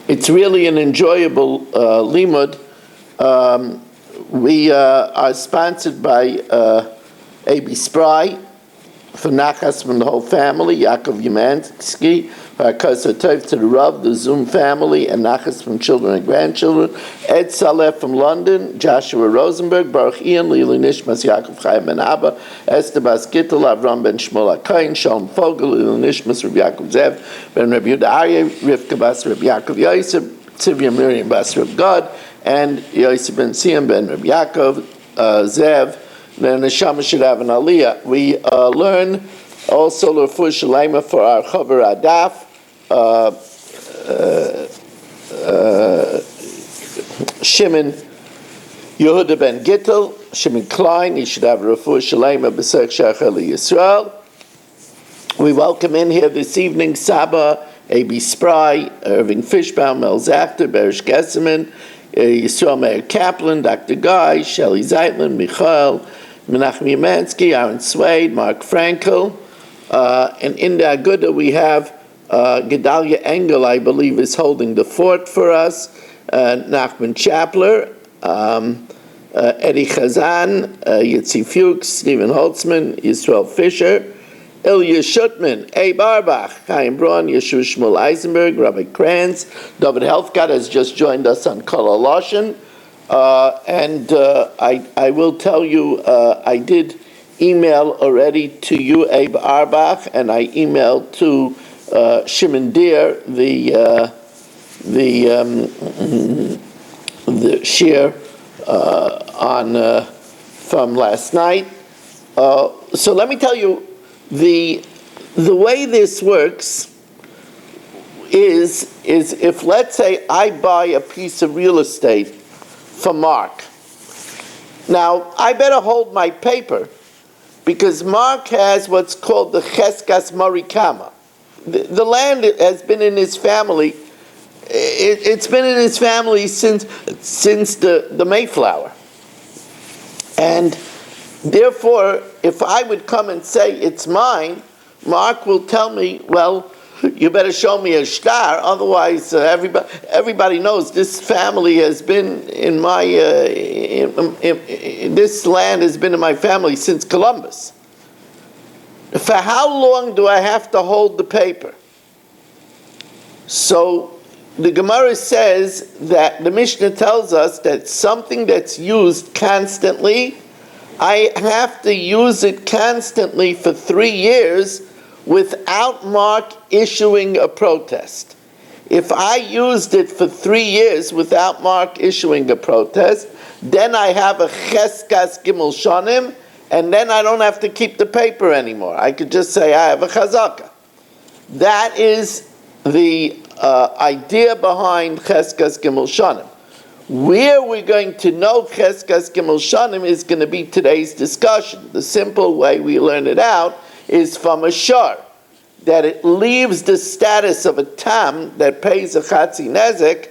It's really an enjoyable limud. We are sponsored by A.B. Spry for Nachas from the whole family, Yaakov Yemansky, Vakasa Tov to the Rav, the Zoom family, and Nachas from children and grandchildren, Ed Saleh from London, Joshua Rosenberg, Baruch Ian, Lili Nishmas, Yaakov Chaim Ben Abba, Esther Bas Gittel, Avram Ben Shmuel HaKain, Shalom Fogel, Lili Nishmas, Rabbi Yaakov Zev, Ben Rabbi Yehuda Aryeh, Rivka Bas Rabbi Yaakov Yosef, Tzivya Miriam Bas Rabbi God, and Yosef Ben Sion Ben Rabbi Yaakov Zev. The neshama should have an aliyah. We learn also l'refuah shalema for our chaver adaf. Shimon Yehuda ben Gittel, Shimon Klein. He should have a refuah shalema b'sech shachar Yisrael. We welcome in here this evening Saba, A.B. Spry, Irving Fishbaum, Mel Zachter, Berish Gesserman, Yisrael Meir Kaplan, Dr. Guy, Shelley Zeitlin, Michael, Menachem Yemansky, Aaron Swade, Mark Frankel, and in the Aguda we have Gedalia Engel, I believe, is holding the fort for us, Nachman Chapler, Eddie Chazan, Yitzi Fuchs, Stephen Holtzman, Yisrael Fisher, Ilya Shutman, Abe Arbach, Chaim Braun, Yeshua Shmuel Eisenberg, Rabbi Kranz, David Helfgott has just joined us on Kol HaLashon. And I will tell you, I did email already to you, Abe Arbach, and I emailed to Shimon Deer, the shir on from last night. So let me tell you, the way this works is if, let's say, I buy a piece of real estate for Mark. Now, I better hold my paper because Mark has what's called the Cheskas Marikama. The land has been in his family. It's been in his family since the Mayflower. And therefore, if I would come and say it's mine, Mark will tell me, well, you better show me a shtar, otherwise everybody knows this family has been in my, this land has been in my family since Columbus. For how long do I have to hold the paper? So the Gemara says that the Mishnah tells us that something that's used constantly, I have to use it constantly for 3 years without Mark issuing a protest. If I used it for 3 years without Mark issuing a protest, then I have a cheskas gimel shanim, and then I don't have to keep the paper anymore. I could just say I have a chazaka. That is the idea behind cheskas gimel shanim. Where we're going to know cheskas gimel shanim is going to be today's discussion. The simple way we learn it out is from a shar, that it leaves the status of a tam that pays a chatzi nezek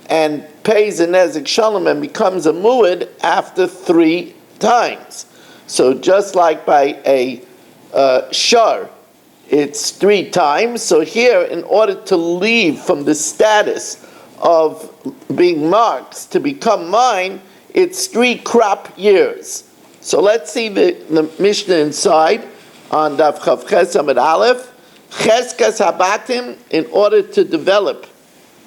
and pays a nezek shalom and becomes a muad after 3 times. So just like by a shar, it's 3 times. So here, in order to leave from the status of being marked to become mine, it's 3 crop years. So let's see the Mishnah inside on Daf Chav Ches Amud Aleph. Cheskas Habatim, in order to develop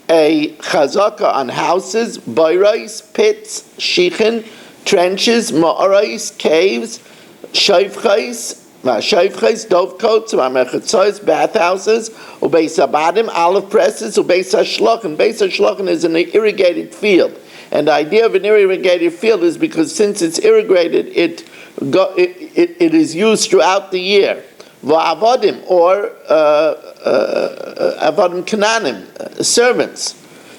a chazaka on houses, bayrais, pits, shichin, trenches, ma'arais, caves, shayfchais, dovcotes, ma'mechatzos, bathhouses, ubeis abadim, olive presses, ubeis hashlochen. Beis hashlochen is an irrigated field. And the idea of an irrigated field is because since it's irrigated, it is used throughout the year. Va'avodim, or avodim kananim, servants.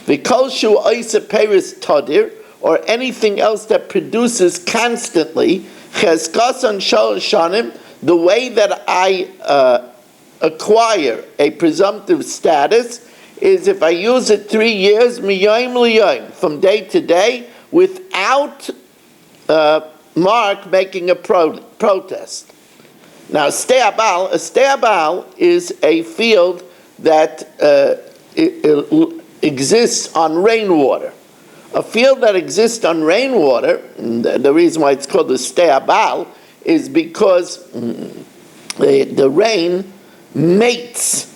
V'kol shu oisa peris todir, or anything else that produces constantly. Cheskason shalosh shanim, the way that I acquire a presumptive status is if I use it 3 years, miyayim liyayim, from day to day, without Mark making a protest. Now, a steabal is a field that exists on rainwater. A field that exists on rainwater, the reason why it's called the steabal, is because the rain mates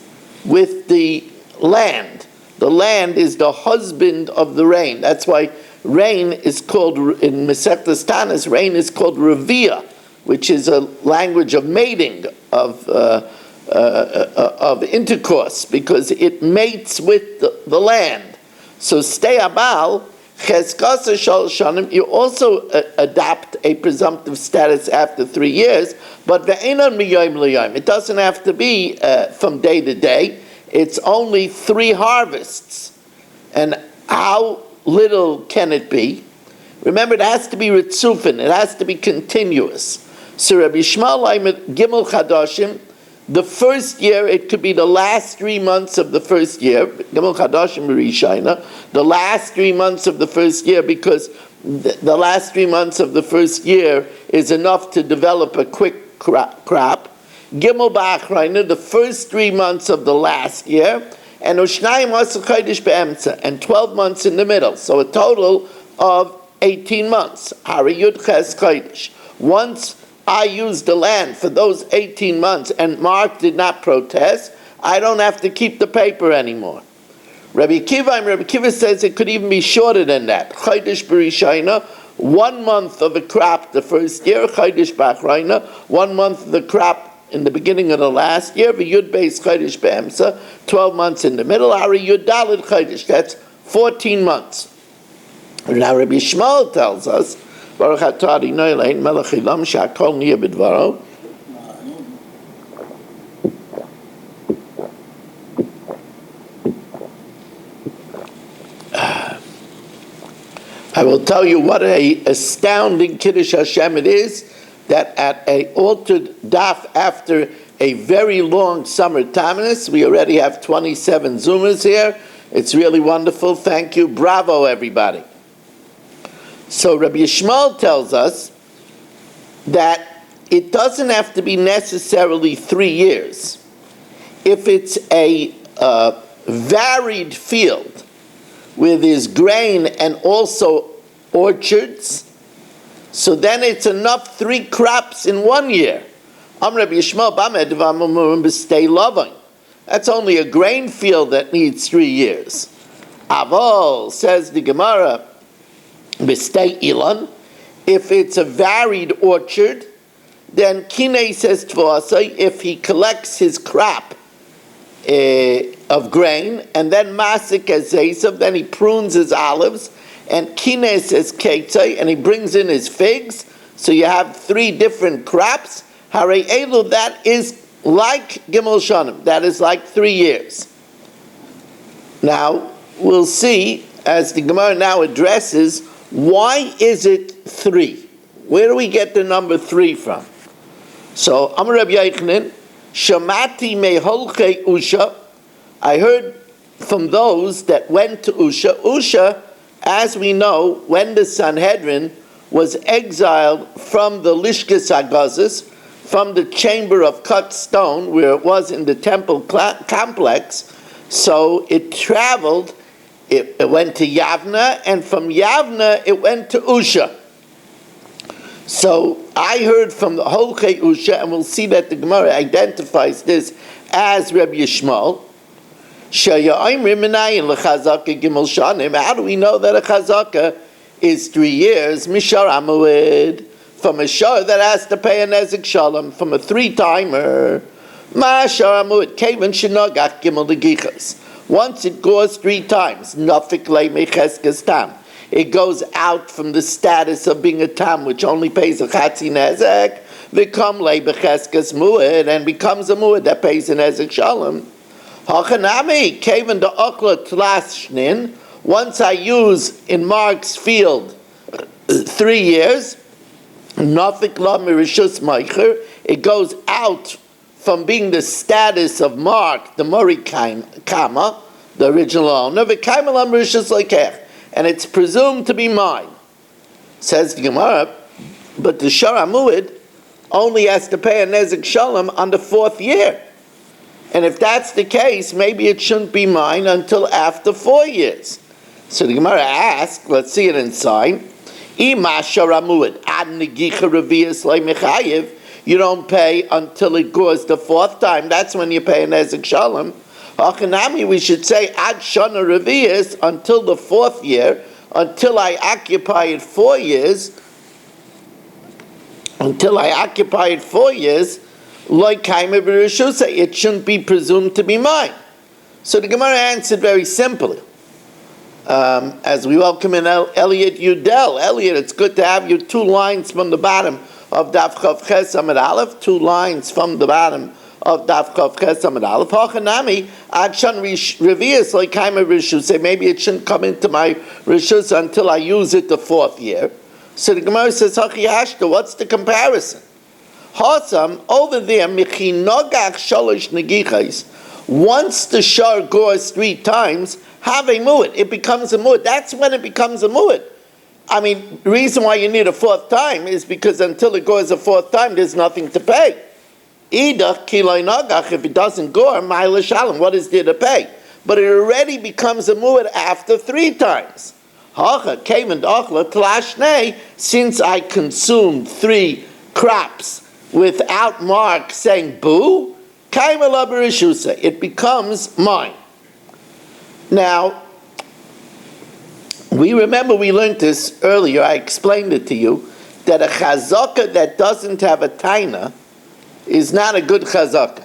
with the land. The land is the husband of the rain. That's why rain is called, in Masechtas Tanis, rain is called Revia, which is a language of mating, of intercourse, because it mates with the land. So steabal, cheskasa shal shanim, you also adopt a presumptive status after 3 years, but ve'enon miyom liyom. It doesn't have to be from day to day. It's only 3 harvests. And how little can it be? Remember, it has to be ritzufin. It has to be continuous. So Rabbi Yishmael Gimel Chadashim, the first year, it could be the last 3 months of the first year, Gimel Chadashim Rishayna, the last 3 months of the first year, because the last 3 months of the first year is enough to develop a quick crop. Gimel Ba'achrayna, the first 3 months of the last year, and Ushnayim Asar Chodesh Be'emtza, and 12 months in the middle, so a total of 18 months. Hari Yud Ches Chodesh. Once I used the land for those 18 months and Mark did not protest, I don't have to keep the paper anymore. Rabbi Kiva says it could even be shorter than that. Chodesh B'Rishayna, 1 month of a crop the first year, Chodesh B'Achrayna, 1 month of the crop in the beginning of the last year, V'Yud Beis Chodesh Be'emtza, 12 months in the middle, Hari Yud Daled Chodesh, that's 14 months. Now Rabbi Yishmael tells us, Baruch atah Adonai Eloheinu melech haolam she'akol niyeh b'dvaro. I will tell you what a astounding Kiddush Hashem it is, that at a altered daf after a very long summer taminus, we already have 27 Zoomers here. It's really wonderful. Thank you. Bravo, everybody. So Rabbi Yishmael tells us that it doesn't have to be necessarily 3 years. If it's a varied field where there's grain and also orchards, so then it's enough 3 crops in 1 year. Rabbi Yishmael b'stei loving. That's only a grain field that needs 3 years. Avol, says the Gemara, b'stei ilan, if it's a varied orchard, then Kinei says Tvasai, if he collects his crop of grain, and then Masik as Esav, then he prunes his olives, and Kinei says Keitzai, and he brings in his figs, so you have 3 different crops. Harei Elu, that is like Gimel Shanim, that is like 3 years. Now, we'll see, as the Gemara now addresses, why is it 3? Where do we get the number 3 from? So, Amar Rabbi Yochanan, Shamati meholchei Usha, I heard from those that went to Usha. Usha, as we know, when the Sanhedrin was exiled from the Lishkas Hagazis, from the chamber of cut stone, where it was in the temple complex, so it traveled, it went to Yavna, and from Yavna it went to Usha. So I heard from the Holchei Usha, and we'll see that the Gemara identifies this as Rabbi Yishmael. How do we know that a chazaka is 3 years? Mishar Amuid, from a shor that has to pay a nezek shalom, from a 3-timer. Mashar Amuid, Kavan Shinogach Gimel Degichas. Once it goes 3 times, Nafik Le Mecheskes Tam. It goes out from the status of being a tam, which only pays a chatzi nezek, become Le Becheskes Muid, and becomes a muid that pays a nezek shalom. Hachanami, Kavan the Okla Tlashnin, once I use in Mark's field 3 years, Nafik La Mirishus Meicher, it goes out from being the status of Mark, the Mori Kama, the original owner, and it's presumed to be mine. Says the Gemara, but the Shar Amuid only has to pay a Nezek Shalom on the 4th year. And if that's the case, maybe it shouldn't be mine until after 4 years. So the Gemara asks, let's see it in sign. You don't pay until it goes the 4th time. That's when you pay an Nezek Shalom. We should say Ad Shana Revius, until the 4th year, until I occupy it 4 years. Until I occupy it 4 years, like Kaima B'Rishusa, it shouldn't be presumed to be mine. So the Gemara answered very simply. As we welcome in Elliot Udell. Elliot, it's good to have you 2 lines from the bottom of Daf Chav Ches Amud Aleph, 2 lines from the bottom of Daf Chav Ches Amud Aleph. Hachanami Ad Shan Revius like Kaima B'Rishusa. Maybe it shouldn't come into my Rishus until I use it the 4th year. So the Gemara says, Hachiyashta, what's the comparison? Hasam, over there, Michinogach Shalosh Negichais, once the shar goes 3 times, have a mu'id. It becomes a mu'id. That's when it becomes a mu'id. I mean, the reason why you need a 4th time is because until it goes a 4th time, there's nothing to pay. Idach Kiloi Nogach, if it doesn't go, Ma'ila Shalom, what is there to pay? But it already becomes a mu'id after 3 times. Since I consumed 3 crops without Mark saying boo, it becomes mine. Now, we learned this earlier, I explained it to you, that a chazaka that doesn't have a taina is not a good chazaka.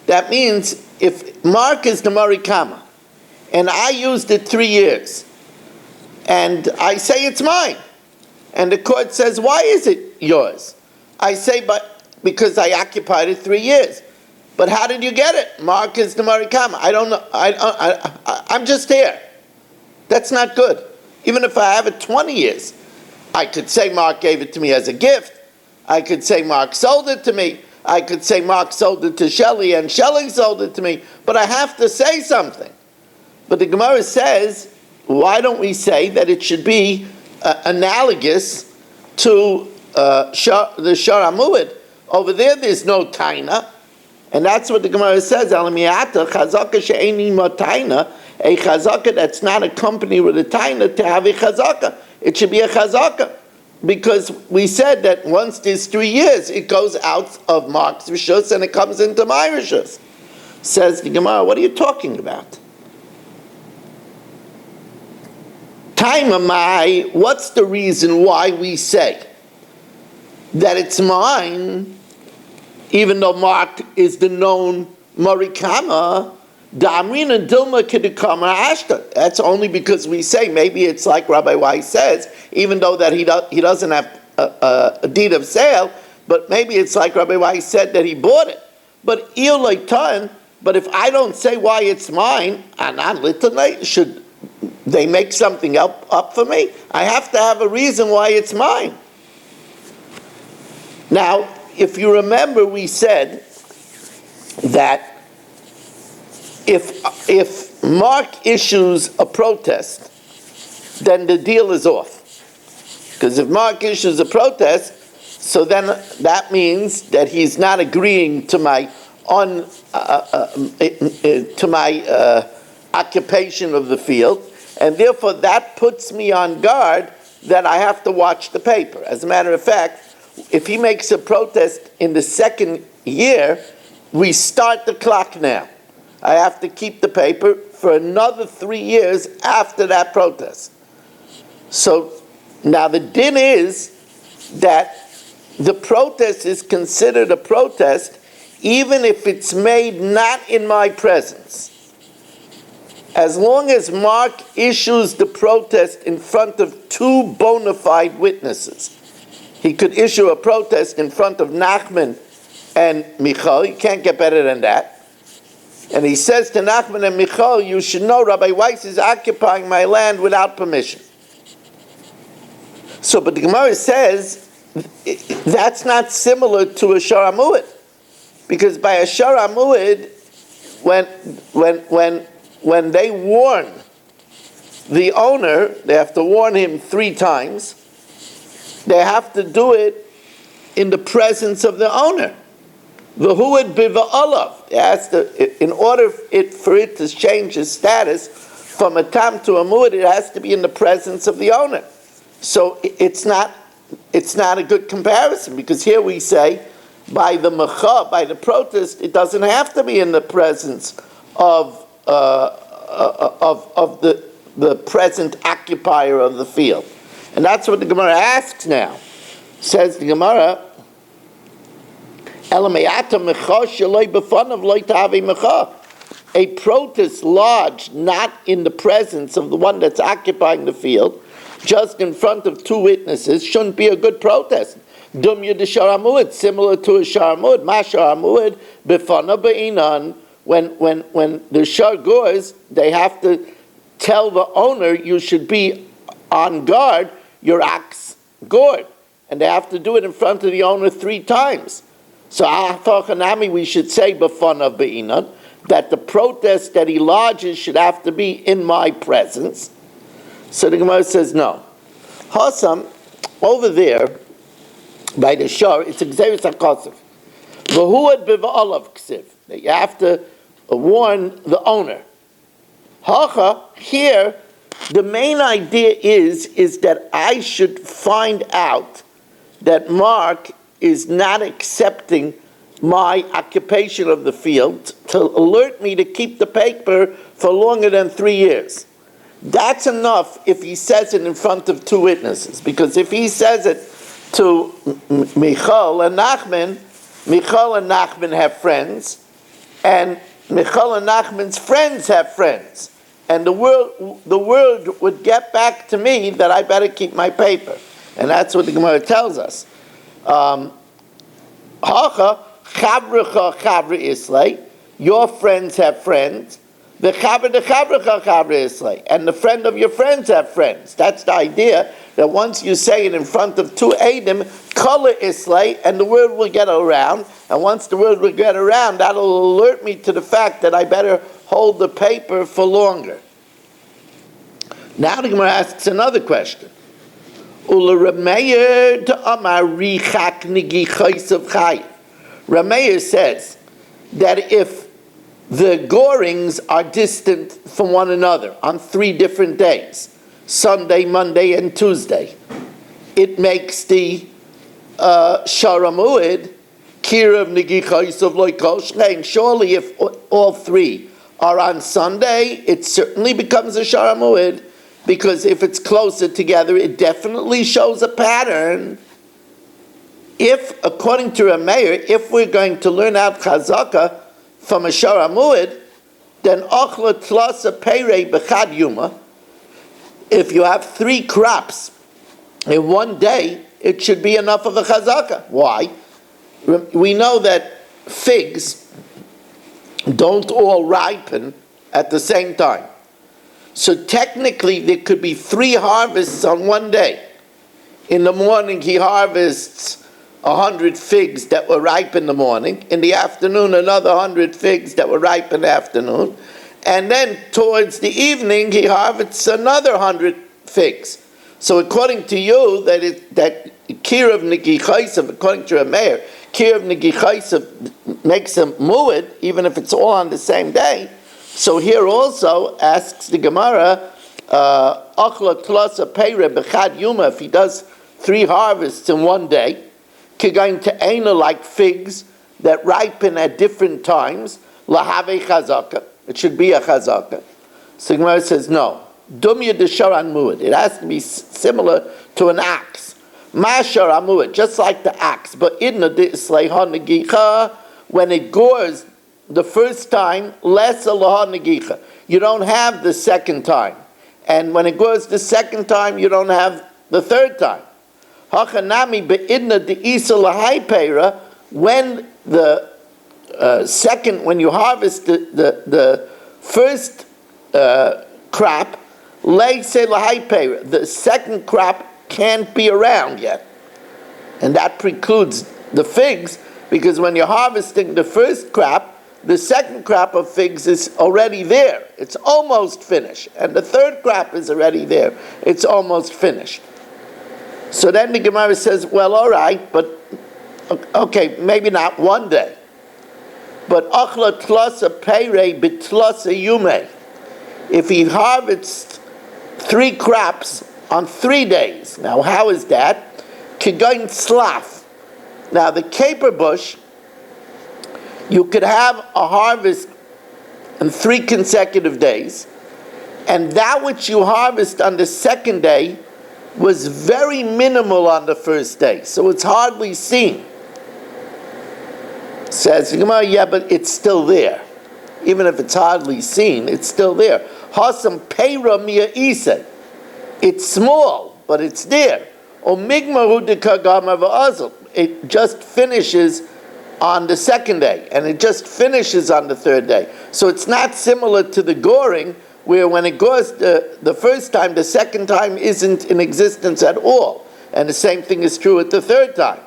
That means if Mark is the marikama, and I used it 3 years, and I say it's mine. And the court says, why is it yours? I say, but because I occupied it 3 years. But how did you get it? Mark is the marikama. I don't know. I'm just here. That's not good. Even if I have it 20 years. I could say Mark gave it to me as a gift. I could say Mark sold it to me. I could say Mark sold it to Shelley and Shelley sold it to me. But I have to say something. But the Gemara says, why don't we say that it should be analogous to the Shar HaMu'id? Over there's no taina, and that's what the Gemara says. Alamiyata chazaka she'eni taina, a chazaka that's not accompanied with a taina to have a chazaka. It should be a chazaka, because we said that once there's 3 years, it goes out of Mark's rishus and it comes into my rishus. Says the Gemara, what are you talking about? Taimamai, what's the reason why we say that it's mine, even though Mark is the known Marikama? Damrin and Dilma Kidikama Ashta. That's only because we say, maybe it's like Rabbi Weiss says, even though that he doesn't have a deed of sale, but maybe it's like Rabbi Weiss said that he bought it. But if I don't say why it's mine, should they make something up for me? I have to have a reason why it's mine. Now, if you remember, we said that if Mark issues a protest, then the deal is off. Because if Mark issues a protest, so then that means that he's not agreeing to my occupation of the field, and therefore that puts me on guard that I have to watch the paper. As a matter of fact, if he makes a protest in the 2nd year, we start the clock now. I have to keep the paper for another 3 years after that protest. So now the din is that the protest is considered a protest even if it's made not in my presence. As long as Mark issues the protest in front of 2 bona fide witnesses. He could issue a protest in front of Nachman and Michal. You can't get better than that. And he says to Nachman and Michal, you should know Rabbi Weiss is occupying my land without permission. So, but the Gemara says that's not similar to a Shar HaMu'id. Because by a Shar HaMu'id, when they warn the owner, they have to warn him 3 times. They have to do it in the presence of the owner. The huad biva olav. It has to, in order for it to change its status from a tam to a muad, it has to be in the presence of the owner. So it's not a good comparison, because here we say by the mecha, by the protest, it doesn't have to be in the presence of the present occupier of the field. And that's what the Gemara asks now. Says the Gemara, a protest lodged not in the presence of the one that's occupying the field, just in front of two witnesses, shouldn't be a good protest. Dumya de sharamud, similar to a sharamud. Ma sharamud befana be'inan. When the shar goes, they have to tell the owner, you should be on guard, your ox gored. And they have to do it in front of the owner 3 times. So Hanami, we should say befana be'inan, that the protest that he lodges should have to be in my presence. So the Gemara says no. Hasam, over there, by the shore, it's Xeris HaKosef. V'huad b'va'alav ksiv. You have to warn the owner. Hacha, here, the main idea is that I should find out that Mark is not accepting my occupation of the field to alert me to keep the paper for longer than 3 years. That's enough if he says it in front of 2 witnesses. Because if he says it to Michal and Nachman have friends, and Michal and Nachman's friends have friends. And the word would get back to me that I better keep my paper. And that's what the Gemara tells us. Hacha, chavrecha chavre islay, your friends have friends. The chavre de chavrecha chavre islay, and the friend of your friends have friends. That's the idea, that once you say it in front of 2 Eidim, kala islay, and the word will get around. And once the word will get around, that'll alert me to the fact that I better hold the paper for longer. Now the Gemara asks another question. Rameir says that if the gorings are distant from one another on 3 different days, Sunday, Monday, and Tuesday, it makes the Sharamuid Kirav Nigichaisav Loikol Shlein. Surely if all 3 are on Sunday, it certainly becomes a Sharamuid, because if it's closer together, it definitely shows a pattern. If, according to Rameir, if we're going to learn out Chazaka from a Sharamuid, then Ochla Tlasa Peirei Bechad Yuma, if you have 3 crops in one day, it should be enough of a Chazaka. Why? We know that figs don't all ripen at the same time. So technically there could be 3 harvests on one day. In the morning he harvests 100 figs that were ripe in the morning. In the afternoon another 100 figs that were ripe in the afternoon. And then towards the evening he harvests another 100 figs. So according to you, that Kirav Nigichaisav, according to Rameir, Kirav Nigichaisav makes a muad, even if it's all on the same day. So here also asks the Gemara, Achla Tlasa Peire Bechad Yuma, if he does 3 harvests in one day, Kigain Te'ena, like figs that ripen at different times, Lahave Chazaka, it should be a Chazaka. So the Gemara says no. Dumya de Sharan Muad, it has to be similar to an axe. Mashar Amuad, just like the axe, but idna de Islayha Negicha, when it gores the first time, less alaha negicha. You don't have the second time. And when it goes the second time, you don't have the third time. Hachanami be'idna de'isa lahai peira, when the when you harvest the first crop, leise lahai peira, the second crop can't be around yet. And that precludes the figs, because when you're harvesting the first crop, the second crop of figs is already there. It's almost finished. And the third crop is already there. It's almost finished. So then the Gemara says, well, all right, but okay, maybe not one day. But achla tlasa peire bitlasa yume. If he harvests 3 crops on 3 days. Now, how is that? Kigoin slaf. Now, the caper bush, you could have a harvest in 3 consecutive days, and that which you harvest on the second day was very minimal on the first day, so it's hardly seen. Says the Gemara, yeah, but it's still there. Even if it's hardly seen, it's still there. Hasam peira mia isay. It's small, but it's there. It just finishes on the second day, and it just finishes on the third day. So it's not similar to the goring, where when it goes the first time, the second time isn't in existence at all. And the same thing is true at the third time.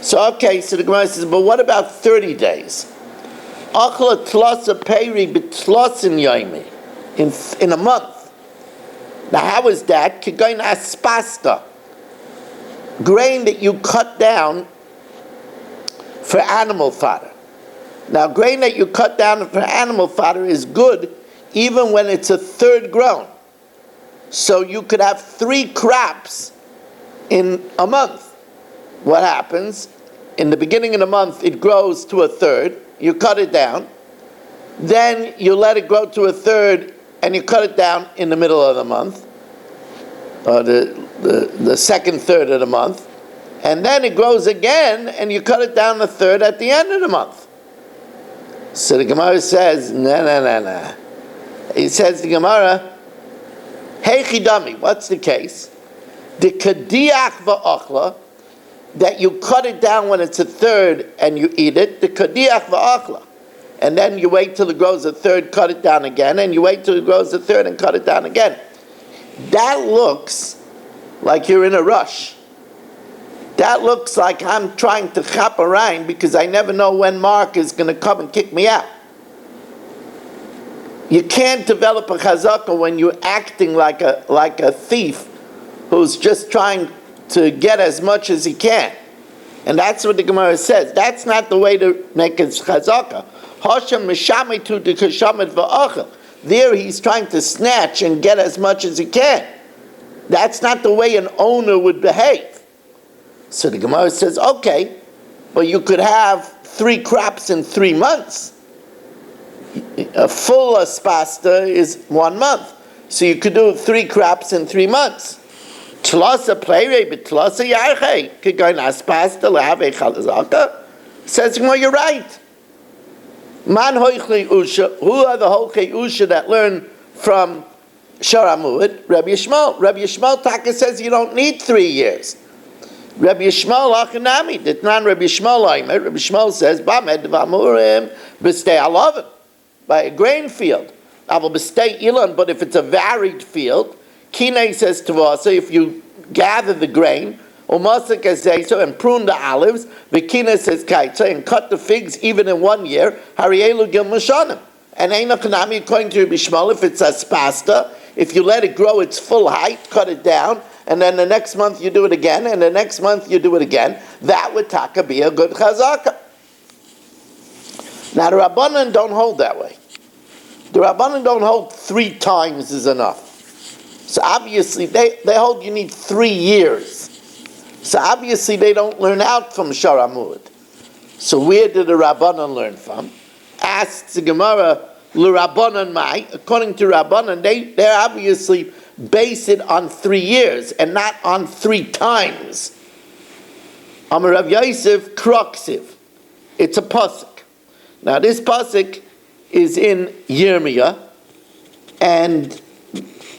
So okay, so the Gemara says, but what about 30 days? Achla tlasa peiri b'tlasin yomi, in a month. Now how is that? Kigoin aspasta, grain that you cut down for animal fodder. Now grain that you cut down for animal fodder is good even when it's a third grown. So you could have 3 crops in a month. What happens? In the beginning of the month it grows to a third, you cut it down, then you let it grow to a third and you cut it down in the middle of the month, or the second third of the month, and then it grows again and you cut it down a third at the end of the month. So the Gemara says, no. It says the Gemara, hey chidami, what's the case? The kadiach va'achla, that you cut it down when it's a third and you eat it, the kadiach va'achla. And then you wait till it grows a third, cut it down again, and you wait till it grows a third and cut it down again. That looks like you're in a rush. That looks like I'm trying to chop around because I never know when Mark is going to come and kick me out. You can't develop a chazakah when you're acting like a thief who's just trying to get as much as he can. And that's what the Gemara says. That's not the way to make a chazakah. There he's trying to snatch and get as much as he can. That's not the way an owner would behave. So the Gemara says, okay, but you could have 3 crops in 3 months. A full aspasta is 1 month. So you could do 3 crops in 3 months. Tlasa pleire b'tlasa yarchei. Kigoin aspasta lehavei chalazaka. Says, well, you're right. Man hoichli usha. Who are the hoichli usha that learn from Sharamud? Rabbi Yishmael. Rabbi Yishmael Taka says you don't need 3 years. Rabbi Yishmael Achanami, did not Rabbi Yishmael Aimer. Rabbi Yishmael says, Bamed Vamurim, B'stei Alavim, by a grain field. Aval B'stei Ilan, but if it's a varied field, Kinei says to us, if you gather the grain, Umasik Ezeso, and prune the olives, V'kinei says Kaitza, and cut the figs even in 1 year, Harielu Gil Mashanim. And Ein Achanami, according to Rabbi Yishmael, if it's aspasta, if you let it grow its full height, cut it down, and then the next month you do it again, and the next month you do it again, that would taka be a good chazaka. Now the Rabbanan don't hold that way. The Rabbanan don't hold 3 times is enough. So obviously they hold you need 3 years. So obviously they don't learn out from Sharamud. So where did the Rabbanan learn from? Asks the Gemara, L'Rabbanan Mai, according to Rabbanan, they obviously base it on 3 years and not on 3 times. Amar Rav Yosef Kroksiv. It's a pasuk. Now this pasuk is in Yirmiyah, and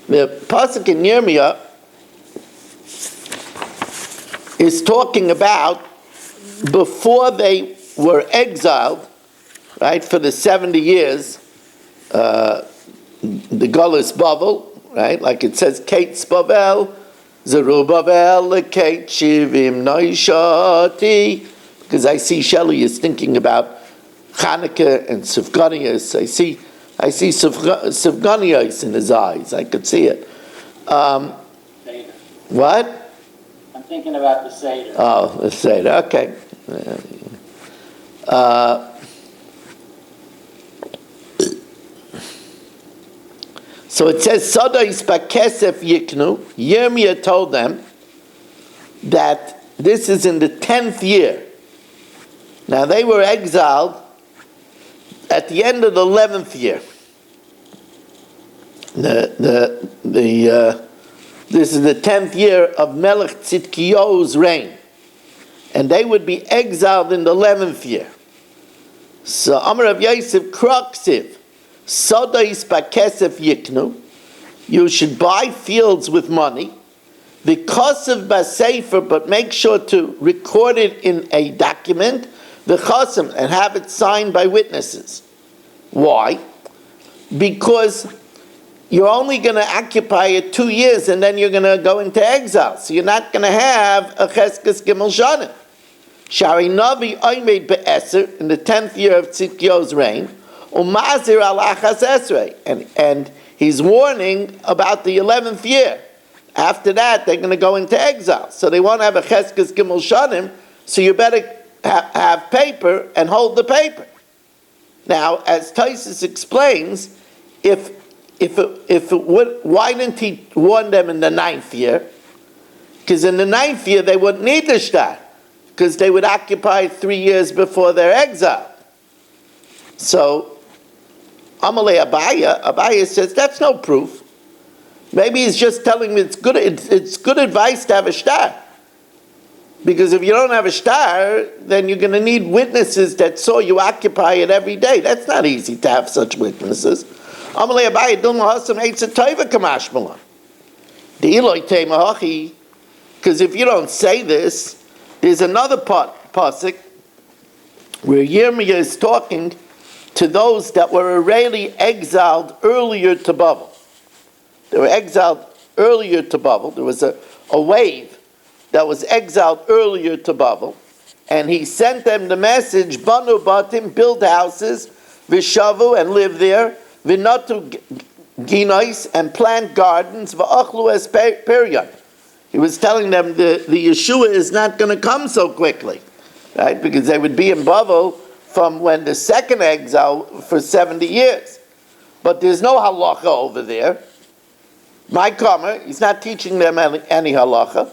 the pasuk in Yirmiyah is talking about before they were exiled, right, for the 70 years, the Galus Bavel, right? Like it says, Kate Spavel, Zerubbabel, Kate Shivim Noishati. Because I see Shelley is thinking about Hanukkah and Sivganius. I see Sivganius in his eyes. I could see it. What? I'm thinking about the Seder. Oh, the Seder. Okay. So it says, Sodois bakesef yiknu. Yirmiyah told them that this is in the 10th year. Now they were exiled at the end of the 11th year. This is the 10th year of Melech Tzidkiyahu's reign. And they would be exiled in the 11th year. So Amar Rav Yosef Kroksiv, Sodois bakesef yiknu, you should buy fields with money, because of basefer, but make sure to record it in a document, the chosim, and have it signed by witnesses. Why? Because you're only going to occupy it 2 years and then you're going to go into exile. So you're not going to have a cheskes gimel shanim. Shari Navi Oymed be'eser, in the 10th year of Tzidkiyahu's reign, umazir al achas esrei, and he's warning about the 11th year. After that, they're going to go into exile. So they won't have a cheskes gimel shanim, so you better have paper and hold the paper. Now, as Taisus explains, why didn't he warn them in the 9th year? Because in the 9th year they wouldn't need the shtar, because they would occupy 3 years before their exile. So, Amalei Abaya says that's no proof. Maybe he's just telling me it's good advice to have a shtar. Because if you don't have a shtar, then you're going to need witnesses that saw you occupy it every day. That's not easy to have such witnesses. Because if you don't say this, there's another pasuk where Yirmiyah is talking to those that were already exiled earlier to Babel. They were exiled earlier to Babel. There was a wave that was exiled earlier to Babel, and he sent them the message, Banu Batim, build houses, Vishavu, and live there, Vinatu Ginais, and plant gardens, Va'achlu es Peryan. He was telling them the Yeshua is not going to come so quickly, right? Because they would be in Babel from when the second exile for 70 years. But there's no halacha over there. My comment, he's not teaching them any halacha.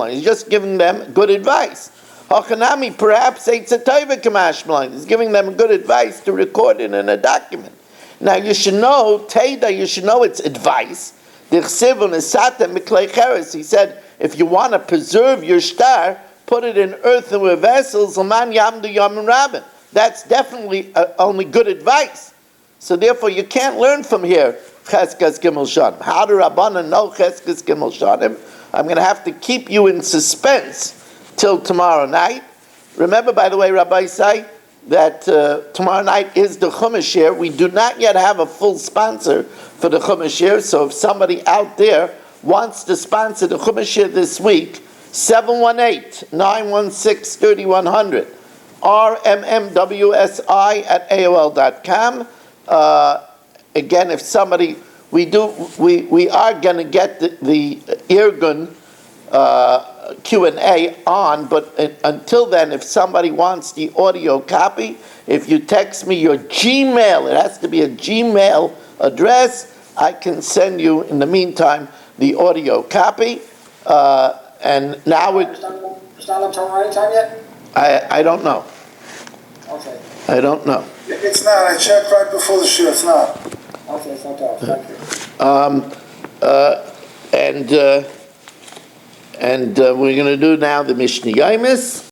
He's just giving them good advice. Hachanami, perhaps he's giving them good advice to record it in a document. Now you should know, Teda, you should know it's advice. He said, if you want to preserve your shtar, put it in earthenware vessels. That's definitely only good advice. So therefore you can't learn from here Cheskes Gimel Shanim. How do Rabbanan know Cheskes Gimel Shanim? I'm going to have to keep you in suspense till tomorrow night. Remember, by the way, Rabbi Say, that tomorrow night is the Chumash year. We do not yet have a full sponsor for the Chumash year, so if somebody out there wants to sponsor the Chumash year this week, 718-916-3100, rmmwsi@aol.com. Again, if somebody, we are going to get the Irgun Q&A on, but until then, if somebody wants the audio copy, if you text me your Gmail, it has to be a Gmail address, I can send you, in the meantime, the audio copy. And now it's not up tomorrow anytime yet? I don't know. Okay. I don't know. It's not. I checked right before the show. It's not. Okay, it's not that. Thank you. And we're going to do now the Mishnah Yomis.